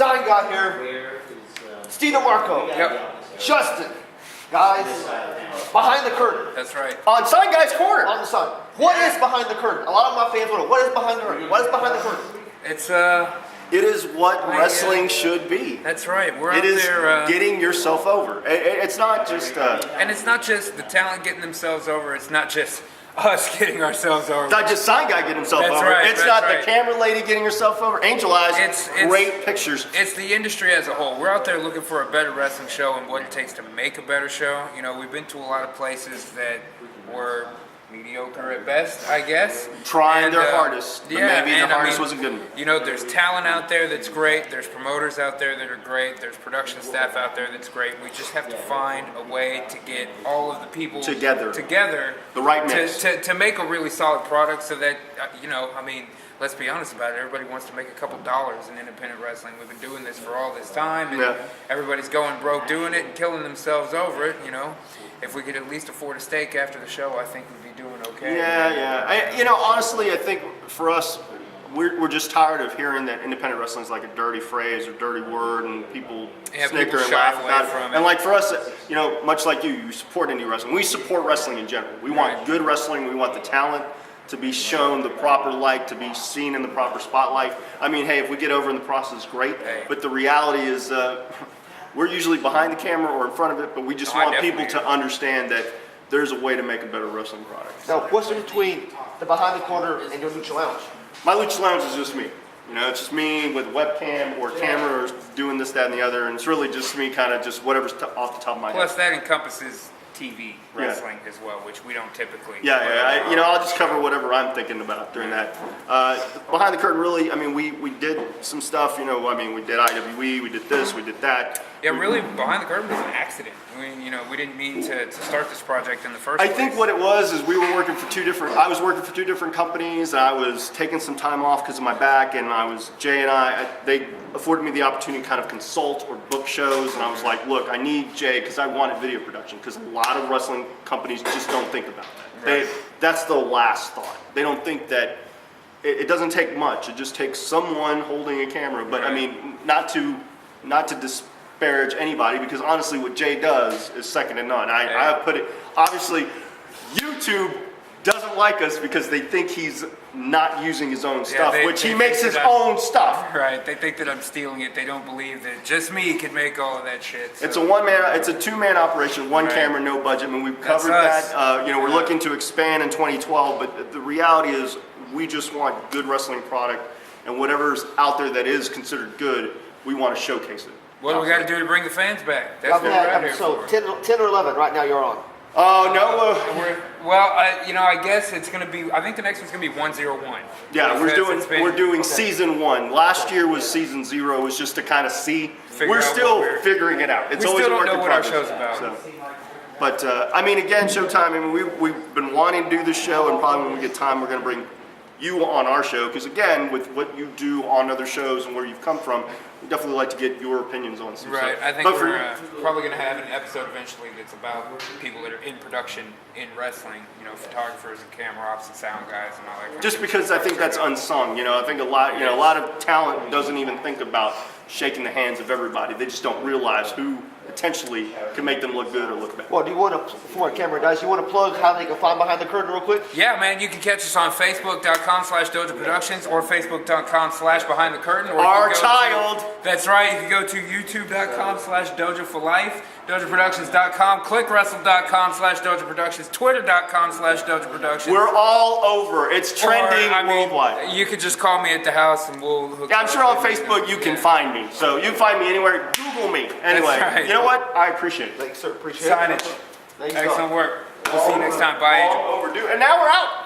Sign guy here. Where is Steve DeMarco. Yep. Justin. Guys, behind the curtain. That's right. On Sign Guy's Corner. On the sign. What is behind the curtain? A lot of my fans want to know. What is behind the curtain? What is behind the curtain? It's It is what wrestling should be. That's right. We're It out is there. getting yourself over. It's not just. And it's not just the talent getting themselves over. It's not just us getting ourselves over. Not just Sign Guy getting himself That's over. right, It's that's not right. the camera lady getting herself over. Angel Eyes, It's great pictures. It's the industry as a whole. We're out there looking for a better wrestling show and what it takes to make a better show. You know, we've been to a lot of places that were mediocre at best, I guess. Trying their hardest, but maybe the and hardest wasn't good enough. You know, there's talent out there that's great. There's promoters out there that are great. There's production staff out there that's great. We just have to find a way to get all of the people Together. The right mix. to make a really solid product so that, you know, I mean, let's be honest about it. Everybody wants to make a couple dollars in independent wrestling. We've been doing this for all this time, and everybody's going broke doing it and killing themselves over it, you know. If we could at least afford a steak after the show, I think we'd be doing okay. Yeah. Honestly, I think for us, we're just tired of hearing that independent wrestling is like a dirty phrase or dirty word, and people snicker people and shy laugh away about from it. it. And like for us, you know, much like you support indie wrestling. We support wrestling in general. We want good wrestling. We want the talent to be shown the proper light, to be seen in the proper spotlight. I mean, hey, if we get over in the process, great. But the reality is, we're usually behind the camera or in front of it, but we just want people to understand that there's a way to make a better wrestling product. Now, what's in between the behind the corner and your Lucha Lounge? My Lucha Lounge is just me. You know, it's just me with webcam or camera or doing this, that, and the other, and it's really just me kind of just whatever's off the top of my Plus, head. that encompasses TV wrestling as well, which we don't typically. I'll just cover whatever I'm thinking about during that. Behind the curtain, really, I mean, we did some stuff, you know, I mean, we did IWE, we did this, we did that. Yeah, really, behind the curtain was an accident. We didn't mean to start this project in the first place. I think what it was is we were working for I was working for two different companies. I was taking some time off because of my back, and Jay and they afforded me the opportunity to kind of consult or book shows, and I was like, look, I need Jay because I wanted video production, because a lot of wrestling companies just don't think about that. That's the last thought. They don't think that it doesn't take much. It just takes someone holding a camera. But I mean, not to disparage anybody, because honestly what Jay does is second to none. I put it, obviously YouTube doesn't like us because they think he's not using his own stuff, which he makes his own stuff. Right, they think that I'm stealing it. They don't believe that just me can make all of that shit. So. It's a two-man operation, one camera, no budget. I mean, we've covered that. We're looking to expand in 2012, but the reality is we just want good wrestling product, and whatever's out there that is considered good, we want to showcase it. What do we got to do to bring the fans back? That's what we're out here for. 10 or 11 right now you're on. Oh, no. I guess it's going to be, I think the next one's going to be 101. Yeah, we're doing season 1. Last year was season 0. It was just to kind of see. We're still figuring it out. It's always a work in progress. We still don't know what our show's about. So. But, I mean, again, Showtime, I mean, we've been wanting to do this show, and probably when we get time, we're going to bring you on our show, because again, with what you do on other shows and where you've come from, we definitely like to get your opinions on some stuff. Right, I think we're probably going to have an episode eventually that's about people that are in production in wrestling, you know, photographers and camera ops and sound guys and all that kind of Just stuff. because I think that's unsung, you know, I think a lot of talent doesn't even think about shaking the hands of everybody. They just don't realize who potentially can make them look good or look bad. Well, do you want to, before camera dies, you want to plug how they can find Behind the Curtain real quick? Yeah, man, you can catch us on Facebook.com/Doja Productions or Facebook.com/Behind the Curtain. Or Our child. That's right. You can go to YouTube.com/Doja for Life, DojaProductions.com, ClickWrestle.com/Doja Productions, Twitter.com/Doja Productions. We're all over. It's trending worldwide. You could just call me at the house and we'll hook I'm up. sure on Facebook you can find me. So you can find me anywhere. Google me. Anyway, right. You know what? I appreciate it. Thanks, sir. Appreciate it. Signage. Excellent work. We'll see you next time. Bye, Angel. All overdue. And now we're out.